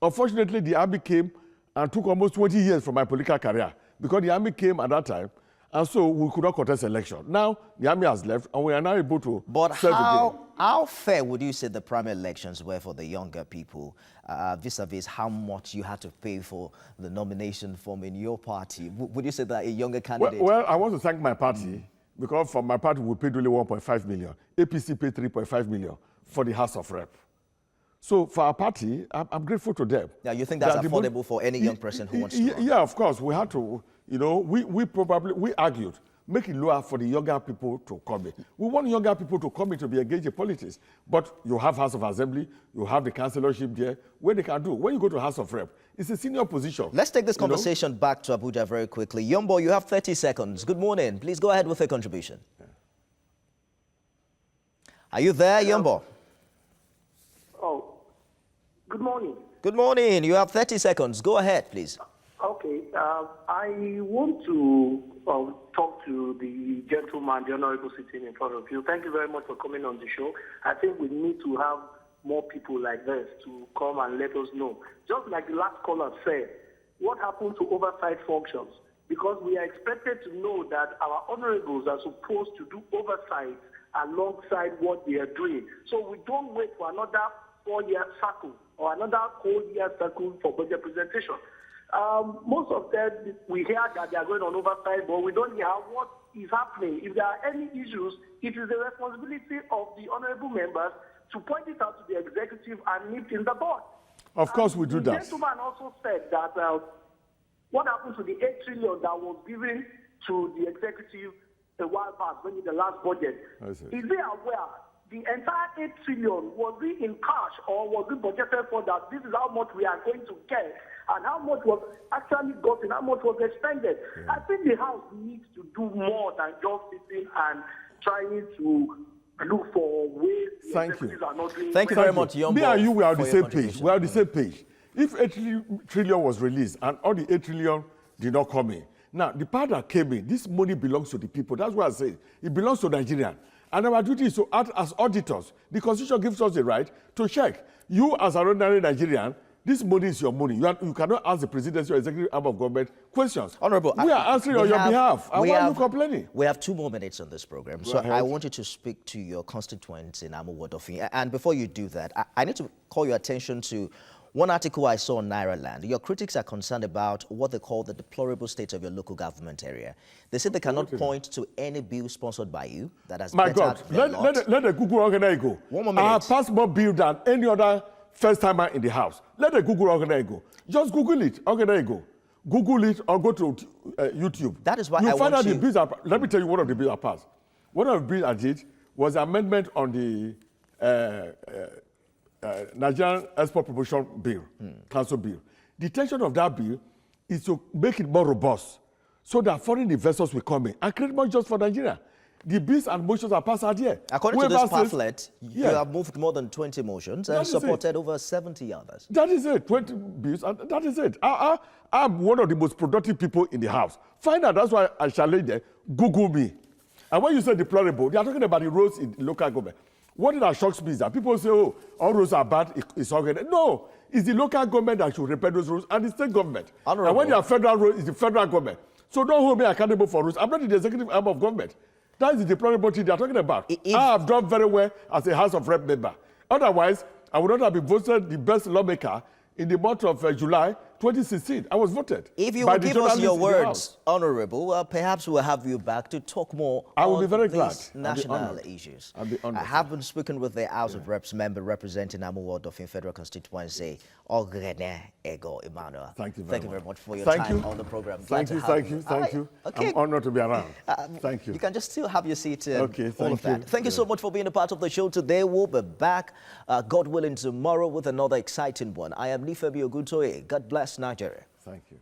Unfortunately, the army came and took almost 20 years from my political career, because the army came at that time, and so we could not contest election. Now, the army has left, and we are now able to But how fair would you say the primary elections were for the younger people, vis-a-vis how much you had to pay for the nomination form in your party? Would you say that a younger candidate... Well, I want to thank my party, because from my party, we paid only 1.5 million. APC paid 3.5 million for the House of Rep. So for our party, I'm grateful to them. Yeah, you think that's affordable for any young person who wants to run? Yeah, of course. We had to, we argued, make it lower for the younger people to come in. We want younger people to come in to be engaged in politics. But you have House of Assembly, you have the councillorship there, where they can do. When you go to House of Rep, it's a senior position. Let's take this conversation back to Abuja very quickly. Yombo, you have 30 seconds. Good morning. Please go ahead with your contribution. Yeah. Are you there, Yombo? Oh, good morning. Good morning. You have 30 seconds. Go ahead, please. Okay. I want to talk to the gentleman, the honorable sitting in front of you. Thank you very much for coming on the show. I think we need to have more people like this to come and let us know. Just like the last caller said, what happened to oversight functions? Because we are expected to know that our honorables are supposed to do oversight alongside what they are doing. So we don't wait for another 4-year cycle or another whole year cycle for budget presentation. Most of them, we hear that they are going on oversight, but we don't hear what is happening. If there are any issues, it is the responsibility of the honorable members to point it out to the executive and nip in the bud. Of course, we do that. The gentleman also said that what happened to the 8 trillion that was given to the executive a while back when in the last budget? Is they aware the entire 8 trillion was it in cash or was it budgeted for that? This is how much we are going to get and how much was actually gotten, how much was expended. Yeah. I think the House needs to do more than just sitting and trying to look for ways the executives are not doing. Thank you very much, Yombo. Me and you, we are on the same page. We are on the same page. If 8 trillion was released and all the 8 trillion did not come in, now the part that came in, this money belongs to the people. That's what I say. It belongs to Nigerians. And our duty is to act as auditors. The Constitution gives us the right to check. You, as an ordinary Nigerian, this money is your money. You cannot ask the presidency or executive arm of government questions. Honorable, we are answering on your behalf. And why are you complaining? We have 2 more minutes on this program. So I want you to speak to your constituents in Amuwodofi. And before you do that, I need to call your attention to one article I saw on Nairaland. Your critics are concerned about what they call the deplorable state of your local government area. They say they cannot point to any bill sponsored by you that has My God, let the Google organizer go. 1 more minute. I have passed more bill than any other first-timer in the House. Let the Google organizer go. Just Google it, organizer go. Google it or go to YouTube. That is why you find out the bills are. Let me tell you one of the bills I passed. One of the bills I did was amendment on the Nigerian Export Promotion Bill, Council Bill. The intention of that bill is to make it more robust so that foreign investors will come in and create more jobs for Nigeria. The bills and motions are passed out here. According to this pamphlet, you Yeah. have moved more than 20 motions That and is supported over 70 others. That is it, 20 bills, and that is it. I'm one of the most productive people in the House. Find out, that's why I challenge them, Google me. And when you say deplorable, they are talking about the roads in local government. What that shocks me is that people say, oh, all roads are bad, it's organized. No, it's the local government that should repair those roads and the state government. Honorable. And when you are federal roads, it's the federal government. So don't hold me accountable for roads. I'm not in the executive arm of government. That is the deplorable thing they are talking about. I have done very well as a House of Rep member. Otherwise, I would not have been voted the best lawmaker in the month of July 2016. I was voted. If you by will the give us journalists your in the words, House. Honorable, perhaps we'll have you back to talk more I will on be very glad. these I'll be national honored. issues. I'll be honored, I sir. have been speaking with the House of Reps member representing Amuwo Dolphin Federal Constituency, Ogrene Ego Emmanuel. Thank you Thank you very much for your Thank time you. on the program. Thank you, thank you, thank you. Okay. I'm honored to be around. Thank you. You can just still have your seat and Okay, all of thank you. that. Thank you so much for being a part of the show today. We'll be back, God willing, tomorrow with another exciting one. I am Nifemi Oguntoye. God bless Nigeria. Thank you.